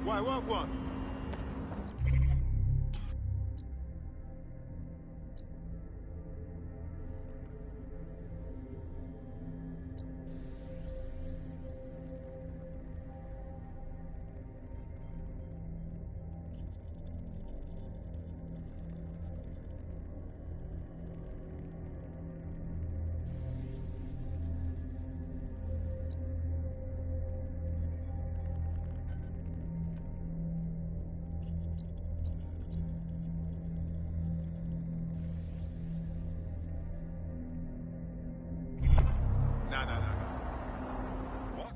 Why, what one? No. What?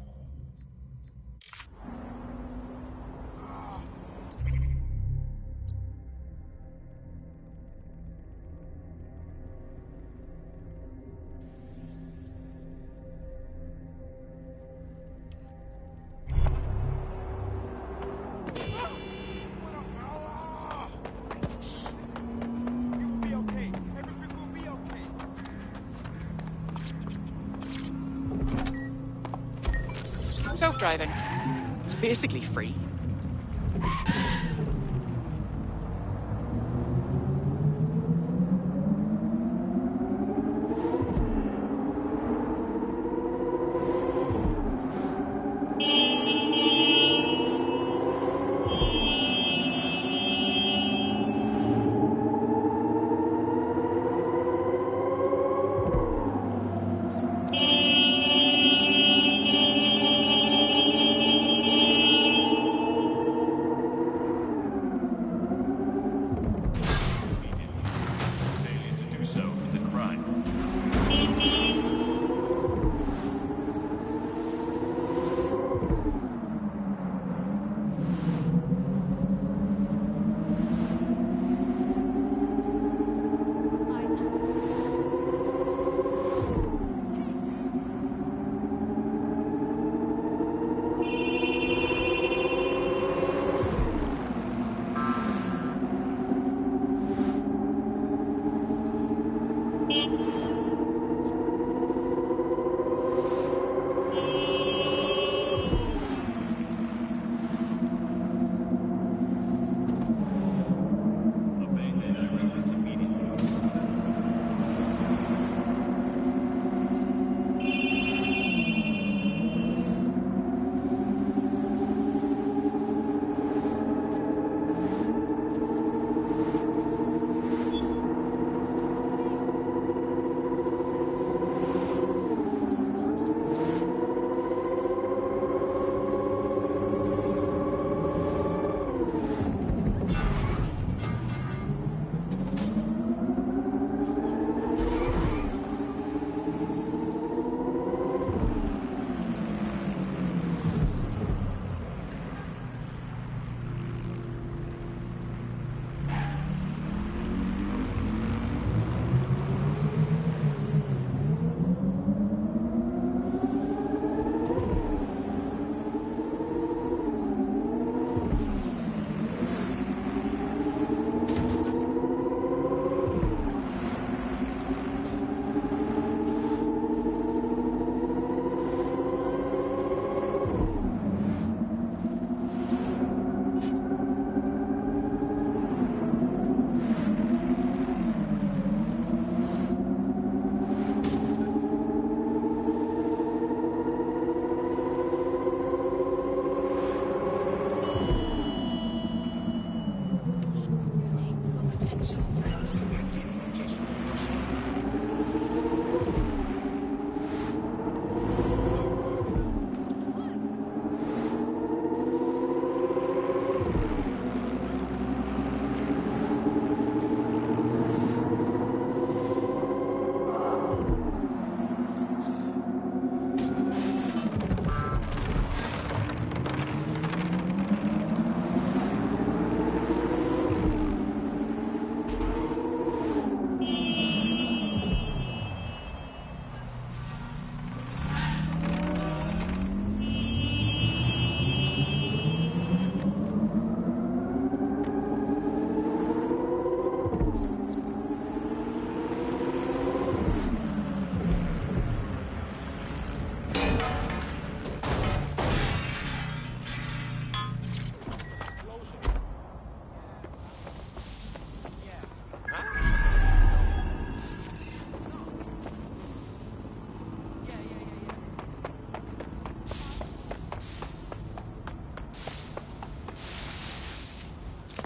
You'll be okay. Everything will be okay. Self-driving. It's basically free.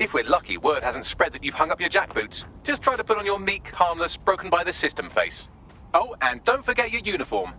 If we're lucky, word hasn't spread that you've hung up your jackboots. Just try to put on your meek, harmless, broken by the system face. Oh, and don't forget your uniform.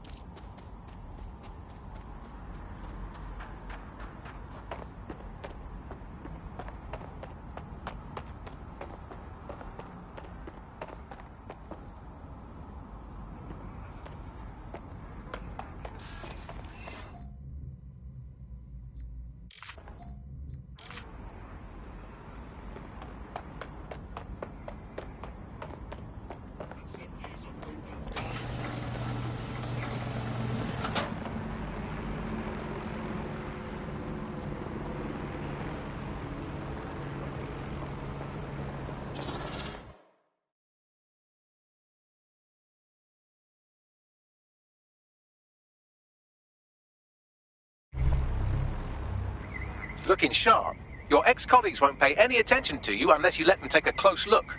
Looking sharp. Your ex-colleagues won't pay any attention to you unless you let them take a close look.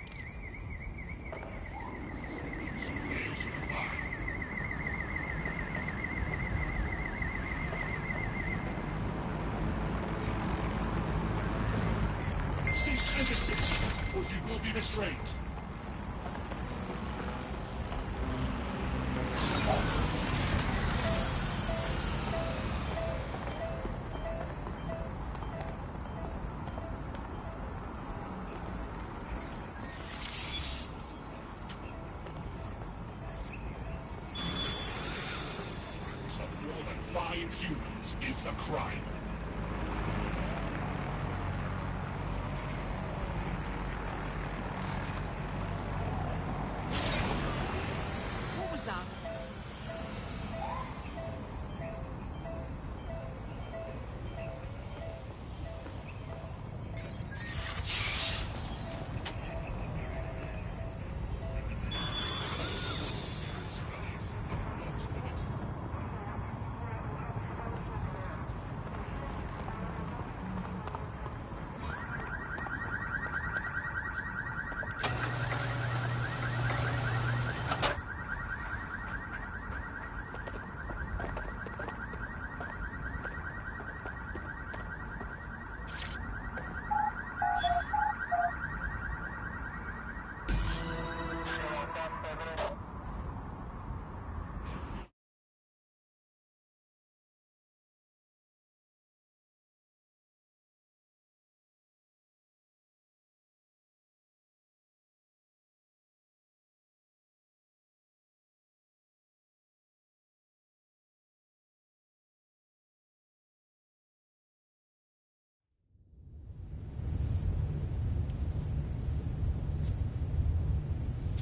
Cease and desist, or you will be restrained. More than 5 humans is a crime. What was that?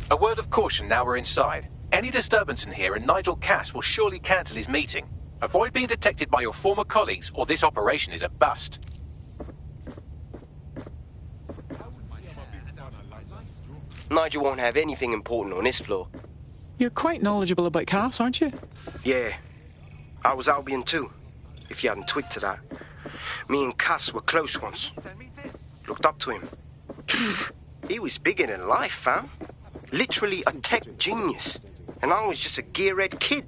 A word of caution now we're inside. Any disturbance in here and Nigel Cass will surely cancel his meeting. Avoid being detected by your former colleagues or this operation is a bust. Nigel won't have anything important on this floor. You're quite knowledgeable about Cass, aren't you? Yeah. I was Albion too, if you hadn't twigged to that. Me and Cuss were close once. Looked up to him. He was bigger than life, fam. Literally a tech genius. And I was just a gearhead kid.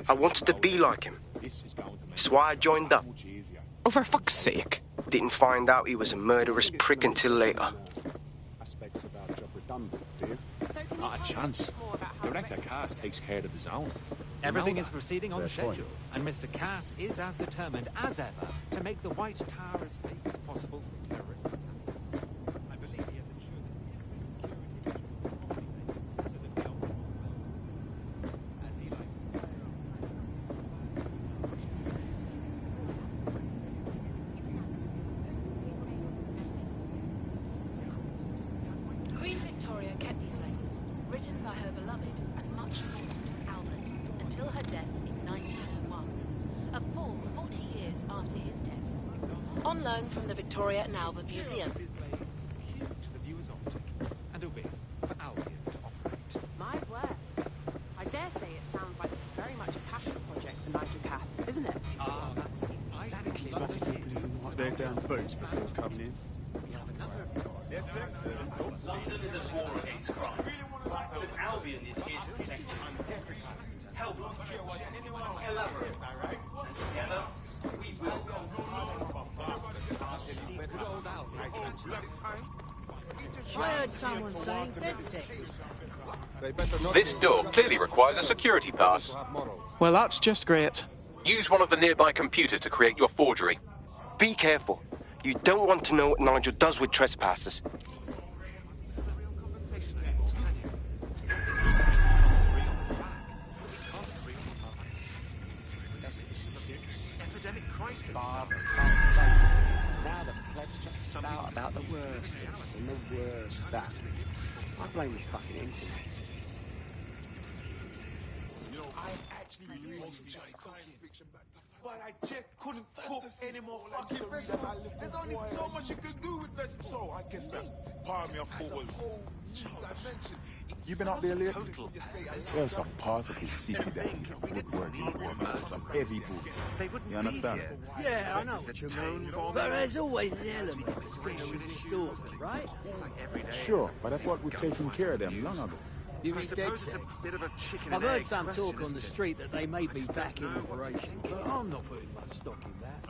I wanted to be like him. That's why I joined up. Oh, for fuck's sake. Didn't find out he was a murderous prick until later. Not a chance. Director Cass takes care of his own. Everything is proceeding on schedule, and Mr. Cass is as determined as ever to make the White Tower as safe as possible from terrorist attacks. I believe he has ensured that every security measure is properly taken so that we are all well. As he likes to say, Queen Victoria kept these letters, written by her beloved and much mourned Albert, until her death in 1901, a full 40 years after his death. On loan from the Victoria and Albert Museum. displays acute to the viewer's optic and a way for Albion to operate. My word. I dare say it sounds like this is very much a passion project for Nigel Cass, isn't it? Ah, that's exactly what it is. They're down first before coming in. We have a number of London is a war against crime. But Albion is here to protect us. Help us. Collaborate. Together, we will see good old Albion I heard someone saying that's it. This door clearly requires a security pass. Well, that's just great. Use one of the nearby computers to create your forgery. Be careful. You don't want to know what Nigel does with trespassers. Now the plebs just spout about the worst this and the worst that. I blame the fucking internet. I actually really enjoy science fiction, but I just couldn't cook any more fucking vegetables. There's only so much you can do with vegetables. So I guess that part of me I thought was You been out there lately? There's some parts of the city that need woodworking work, some heavy boots. You understand? Yeah, I know what you mean. But there's always an element of stores, right? Sure, but I thought we'd taken care of them long ago. You mean dead set? I've heard some talk on the street that they may be back in operation, but I'm not putting much stock in that.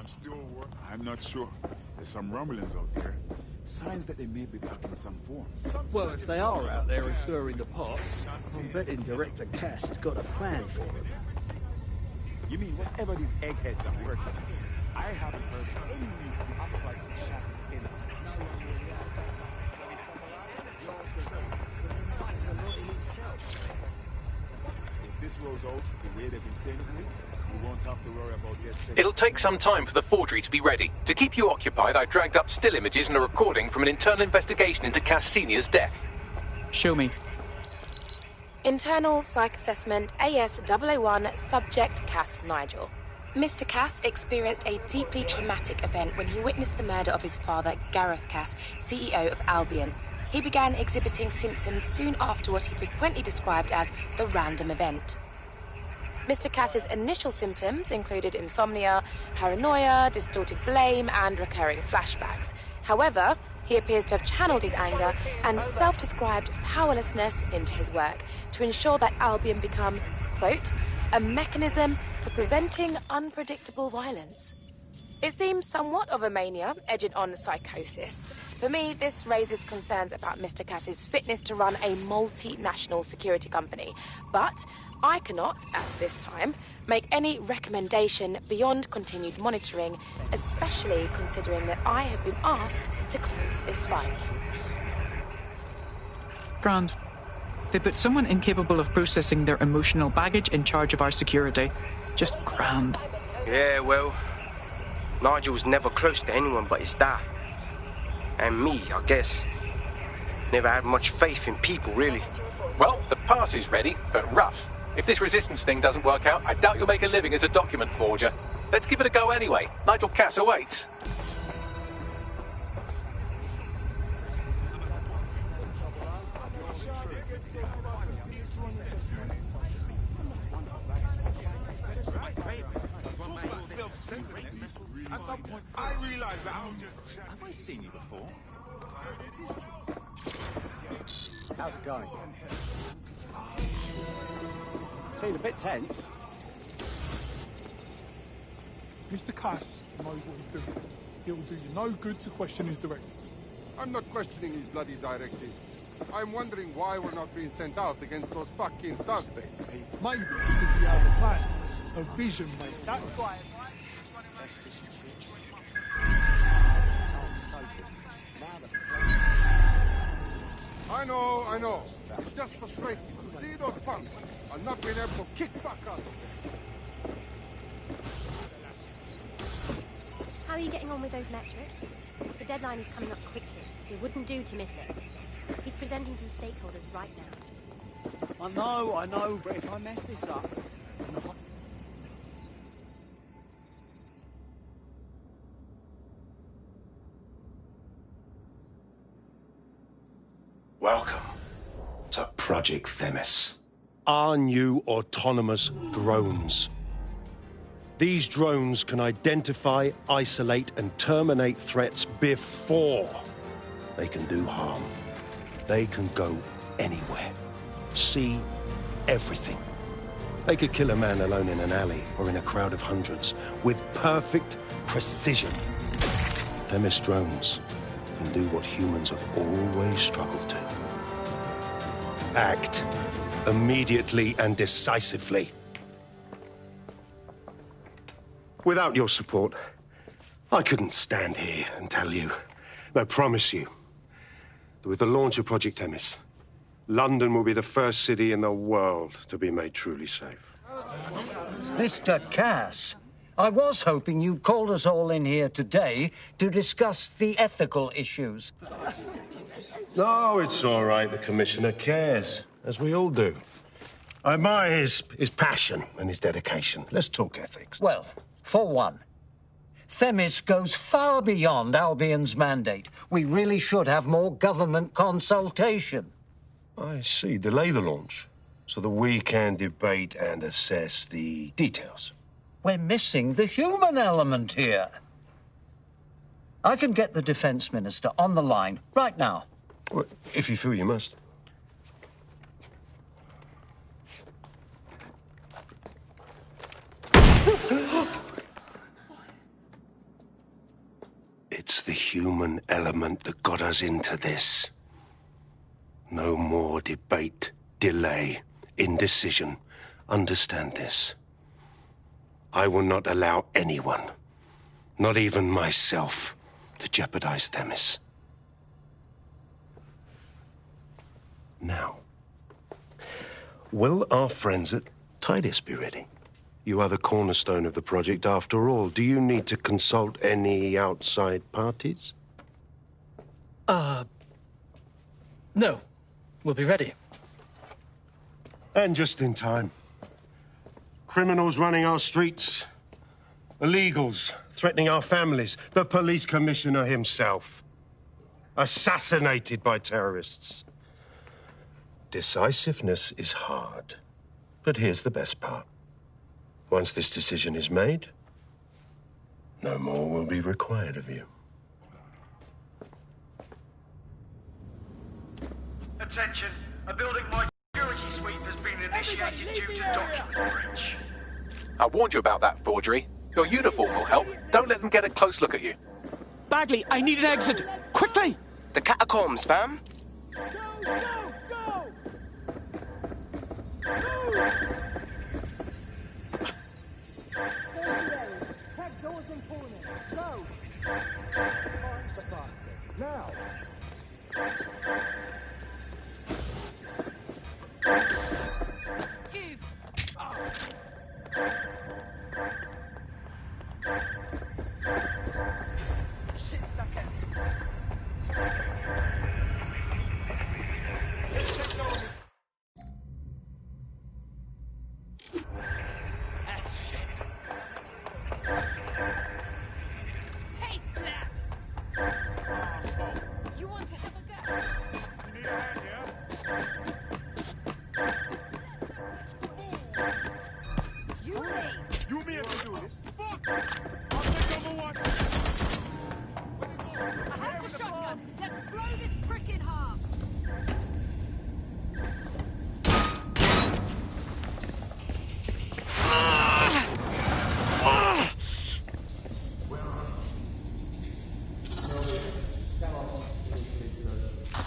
I'm not sure. There's some rumblings out there. Signs that they may be back in some form. Well, if they are out there and stirring the pot, I'm betting Director Cass has got a plan for them. You mean whatever these eggheads are working on? I haven't heard any news of like shot in. If this rolls out the way they've been saying it, we won't have to worry about get set. It'll take some time for the forgery to be ready. To keep you occupied, I dragged up still images and a recording from an internal investigation into Cass Senior's death. Show me. Internal Psych Assessment AS001 Subject Cass Nigel. Mr. Cass experienced a deeply traumatic event when he witnessed the murder of his father, Gareth Cass, CEO of Albion. He began exhibiting symptoms soon after what he frequently described as the random event. Mr. Cass's initial symptoms included insomnia, paranoia, distorted blame, and recurring flashbacks. However, he appears to have channeled his anger and self-described powerlessness into his work to ensure that Albion become, quote, a mechanism for preventing unpredictable violence. It seems somewhat of a mania, edging on psychosis. For me, this raises concerns about Mr. Cass's fitness to run a multinational security company. But I cannot, at this time, make any recommendation beyond continued monitoring, especially considering that I have been asked to close this file. Grand. They put someone incapable of processing their emotional baggage in charge of our security. Just grand. Yeah, well, Nigel's never close to anyone but his dad. And me, I guess. Never had much faith in people, really. Well, the pass is ready, but rough. If this resistance thing doesn't work out, I doubt you'll make a living as a document forger. Let's give it a go anyway. Nigel Cass awaits. At some point, I realized that I'm just... Have I seen you before? How's it going? Seemed a bit tense. Mr. Cuss knows what he's doing. It will do you no good to question his directive. I'm not questioning his bloody directive. I'm wondering why we're not being sent out against those fucking thugs they hate. Maybe because he has a plan, a vision, mate. That's why. I know. It's just frustrating to see those punks and not being able to kick back up. How are you getting on with those metrics? The deadline is coming up quickly. It wouldn't do to miss it. He's presenting to the stakeholders right now. I know, but if I mess this up... Welcome to Project Themis. Our new autonomous drones. These drones can identify, isolate, and terminate threats before they can do harm. They can go anywhere, see everything. They could kill a man alone in an alley or in a crowd of hundreds with perfect precision. Themis drones can do what humans have always struggled to. Act immediately and decisively. Without your support, I couldn't stand here and tell you, I promise you, that with the launch of Project Themis, London will be the first city in the world to be made truly safe. Mr. Cass, I was hoping you'd called us all in here today to discuss the ethical issues. No, it's all right. The Commissioner cares, as we all do. I admire his passion and his dedication. Let's talk ethics. Well, for one, Themis goes far beyond Albion's mandate. We really should have more government consultation. I see. Delay the launch so that we can debate and assess the details. We're missing the human element here. I can get the Defence Minister on the line right now. Well, if you feel you must. It's the human element that got us into this. No more debate, delay, indecision. Understand this. I will not allow anyone, not even myself, to jeopardize Themis. Now, will our friends at Tidus be ready? You are the cornerstone of the project after all. Do you need to consult any outside parties? No. We'll be ready. And just in time. Criminals running our streets. Illegals threatening our families. The police commissioner himself. Assassinated by terrorists. Decisiveness is hard. But here's the best part. Once this decision is made, no more will be required of you. Attention, a building-wide security sweep has been initiated due to document breach. I warned you about that, forgery. Your uniform will help. Don't let them get a close look at you. Bagley, I need an exit. Quickly! The catacombs, fam. Now! Shit, sucker. That's shit. Taste that! You want to have a go? You need a hand, yeah? You me! You me have to do this. Fuck! I'll take number one. I have the shotgun. Let's blow this prick in half.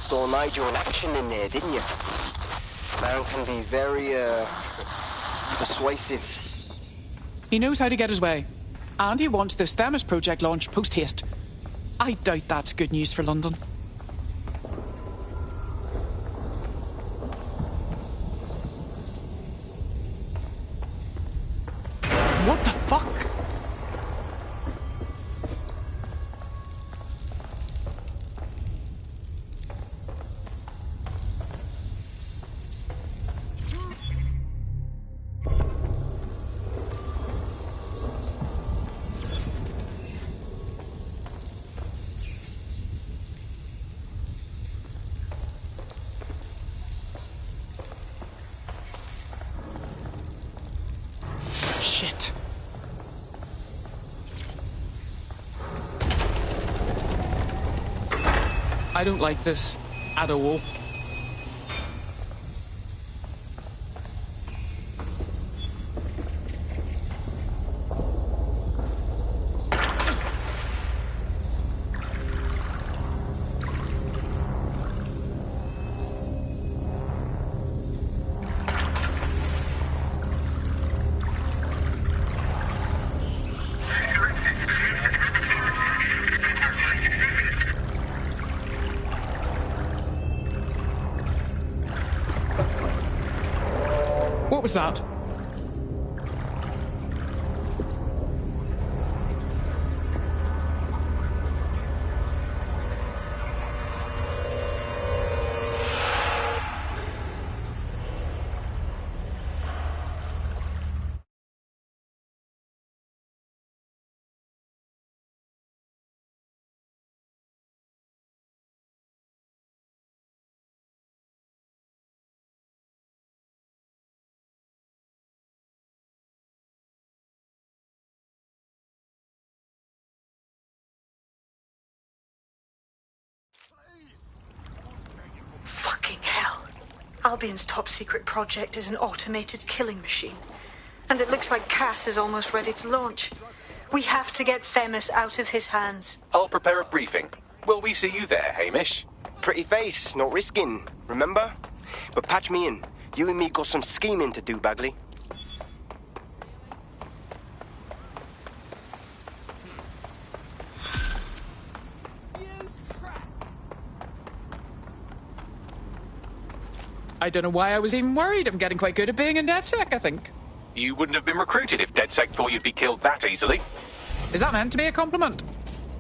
Saw Nigel in action in there, didn't you? Man can be very, persuasive. He knows how to get his way. And he wants this Themis project launched post-haste. I doubt that's good news for London. What the fuck? Shit. I don't like this at all. What was that? Fucking hell. Albion's top secret project is an automated killing machine. And it looks like Cass is almost ready to launch. We have to get Themis out of his hands. I'll prepare a briefing. Will we see you there, Hamish? Pretty face, not risking, remember? But patch me in. You and me got some scheming to do, Bagley. I don't know why I was even worried. I'm getting quite good at being in DedSec, I think. You wouldn't have been recruited if DedSec thought you'd be killed that easily. Is that meant to be a compliment?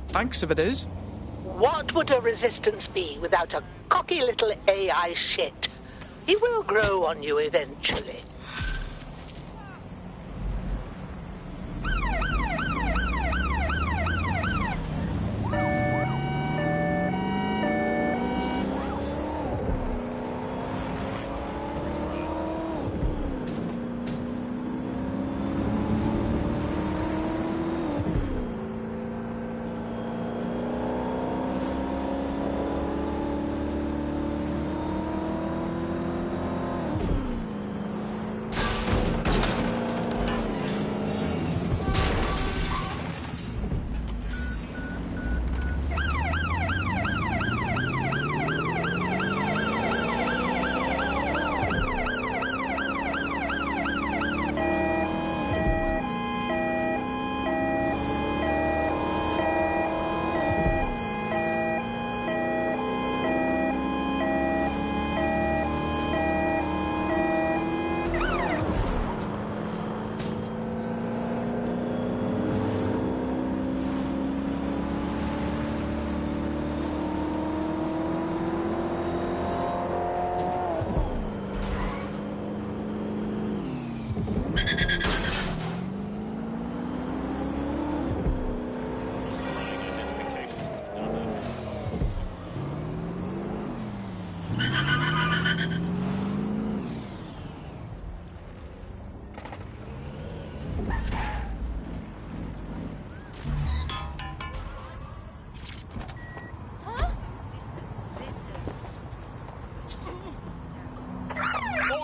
Thanks if it is. What would a resistance be without a cocky little AI shit? He will grow on you eventually.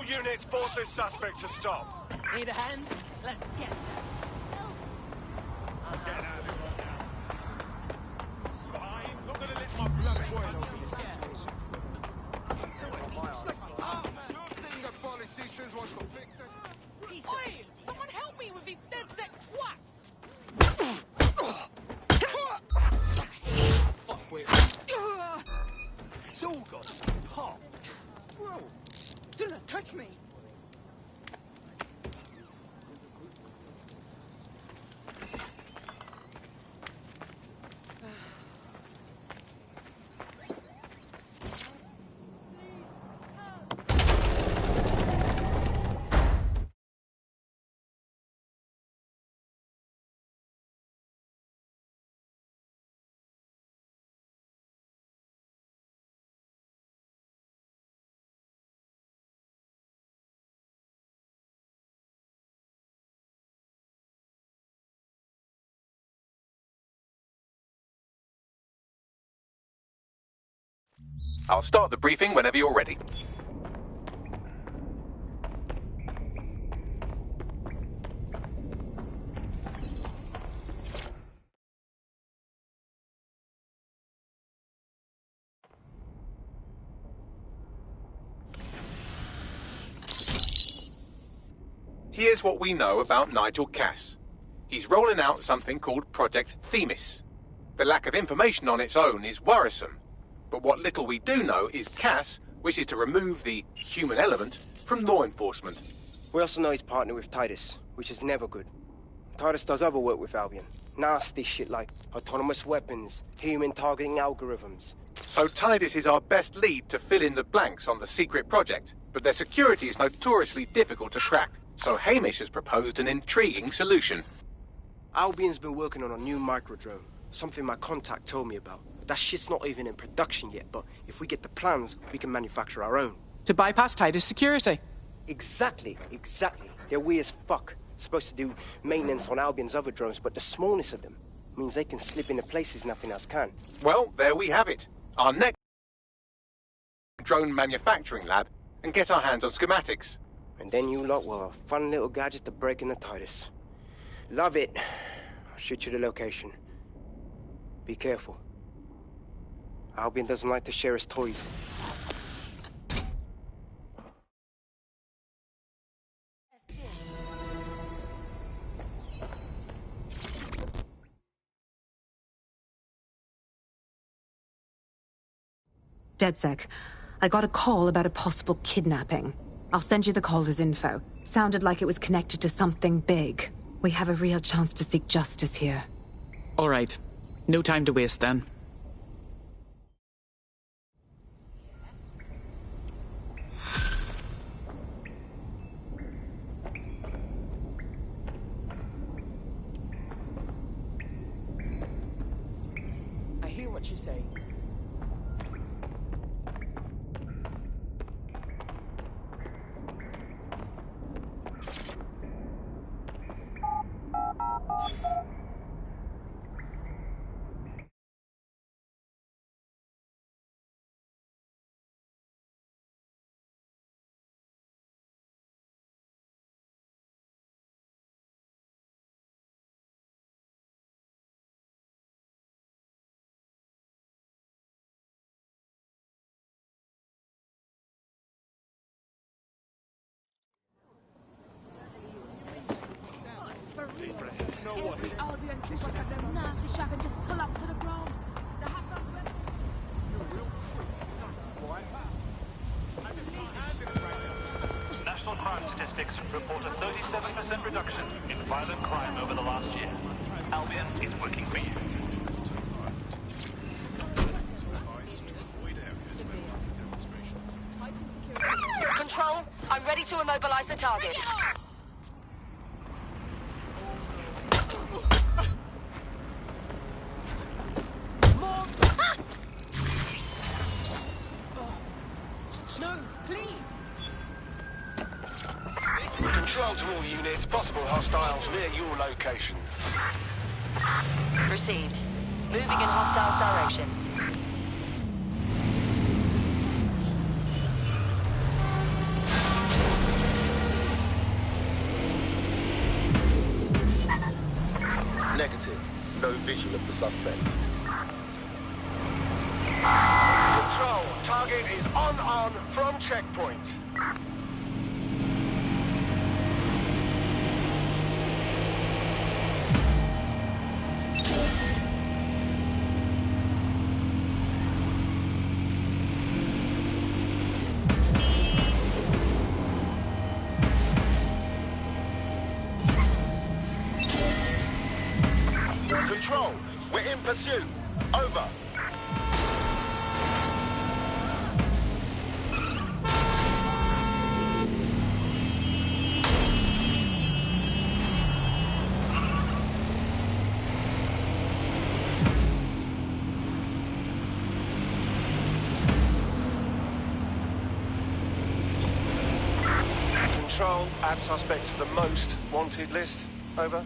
Units, force this suspect to stop. Need a hand? Let's get Oi! Someone help me with these DedSec twats! Fuck with. It's all got pop. Whoa! Do not touch me! I'll start the briefing whenever you're ready. Here's what we know about Nigel Cass. He's rolling out something called Project Themis. The lack of information on its own is worrisome. But what little we do know is Cass wishes to remove the human element from law enforcement. We also know he's partnered with Titus, which is never good. Titus does other work with Albion. Nasty shit like autonomous weapons, human targeting algorithms. So Titus is our best lead to fill in the blanks on the secret project, but their security is notoriously difficult to crack. So Hamish has proposed an intriguing solution. Albion's been working on a new microdrone, something my contact told me about. That shit's not even in production yet, but if we get the plans, we can manufacture our own. To bypass Titus security? Exactly. They're weird as fuck. Supposed to do maintenance on Albion's other drones, but the smallness of them means they can slip into places nothing else can. Well, there we have it. Our next drone manufacturing lab, and get our hands on schematics. And then you lot will have a fun little gadget to break in the Titus. Love it. I'll shoot you the location. Be careful. Albion doesn't like to share his toys. DedSec, I got a call about a possible kidnapping. I'll send you the caller's info. Sounded like it was connected to something big. We have a real chance to seek justice here. All right. No time to waste then. I hear what you say. Every Albion trooper got them nasty shot and just pull up to the ground. The National crime statistics report a 37% reduction in violent crime over the last year. Albion is working for you. Control, I'm ready to immobilize the target. No, please! Control to all units, possible hostiles near your location. Received. Moving in hostiles direction. Negative. No visual of the suspect. Control, target is on from checkpoint. Control, we're in pursuit. Over. Control, add suspect to the most wanted list. Over.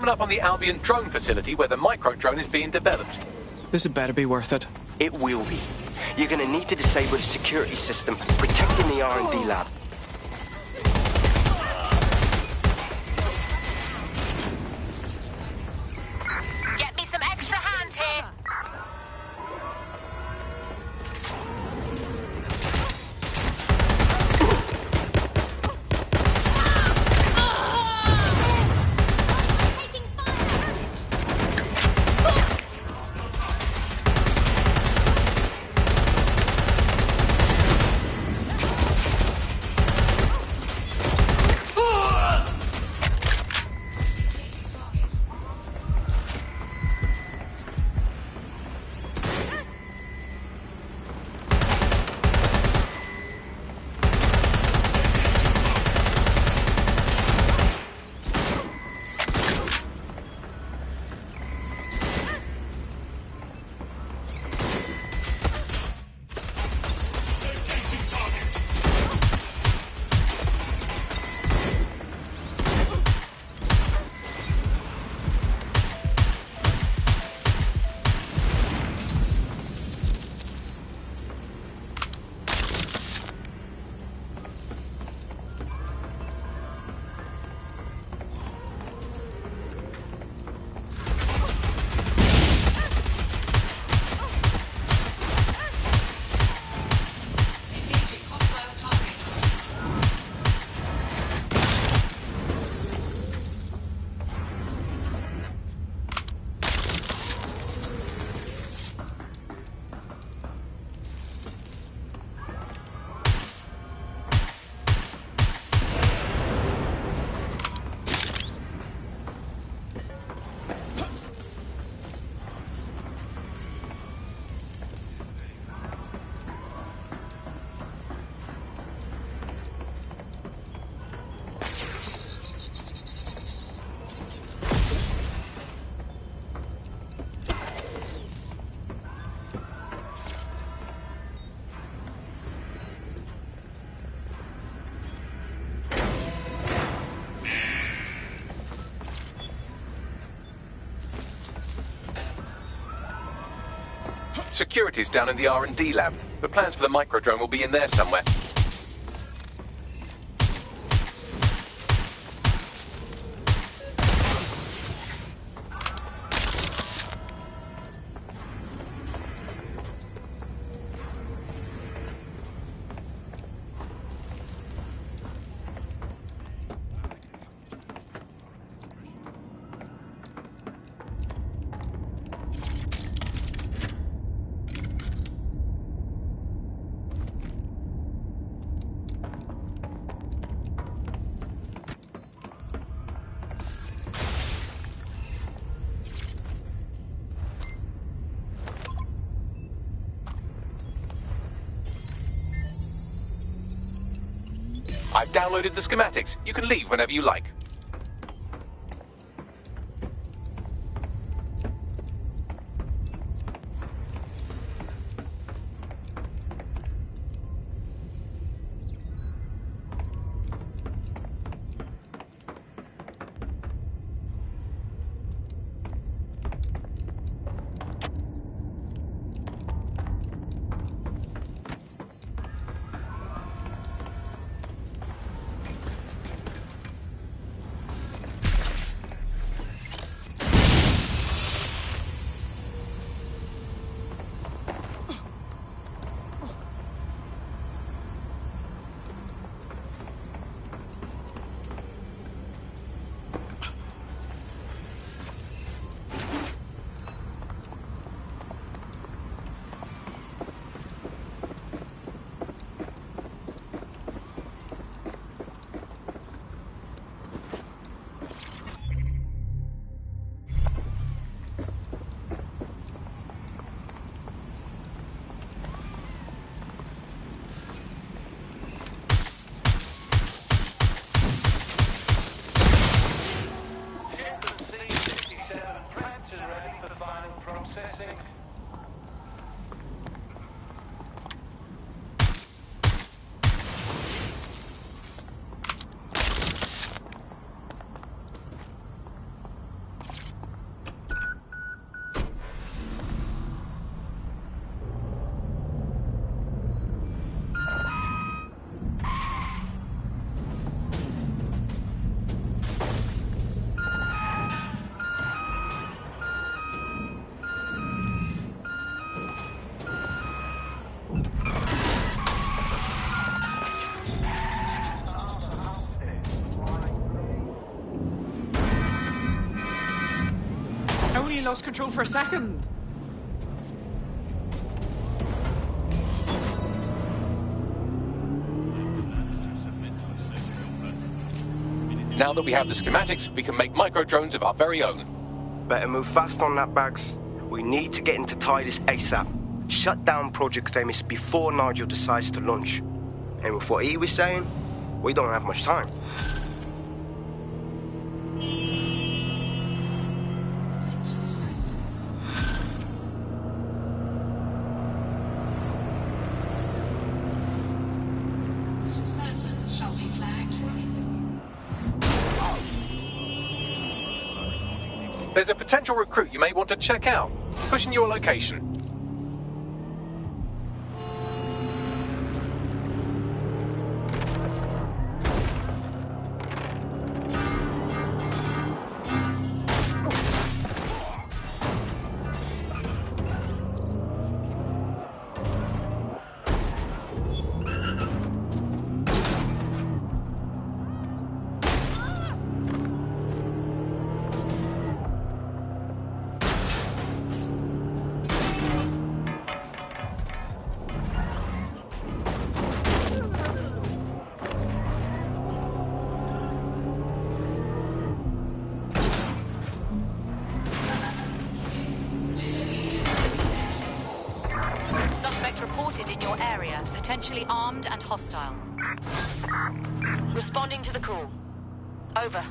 coming up on the Albion drone facility where the micro-drone is being developed. This had better be worth it. It will be. You're gonna need to disable the security system protecting the R&D lab. Get me some extra hands here. Security's down in the R&D lab. The plans for the micro-drone will be in there somewhere. I've downloaded the schematics. You can leave whenever you like. only lost control for a second. Now that we have the schematics, we can make micro-drones of our very own. Better move fast on that, Bags. We need to get into Titus ASAP. Shut down Project Themis before Nigel decides to launch. And with what he was saying, we don't have much time. There's a potential recruit you may want to check out. Pushing your location. Suspect reported in your area, potentially armed and hostile. Responding to the call. Over.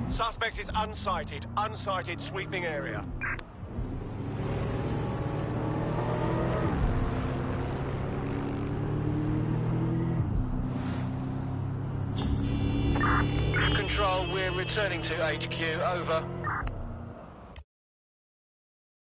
Suspect is unsighted. Unsighted sweeping area. Control, we're returning to HQ. Over.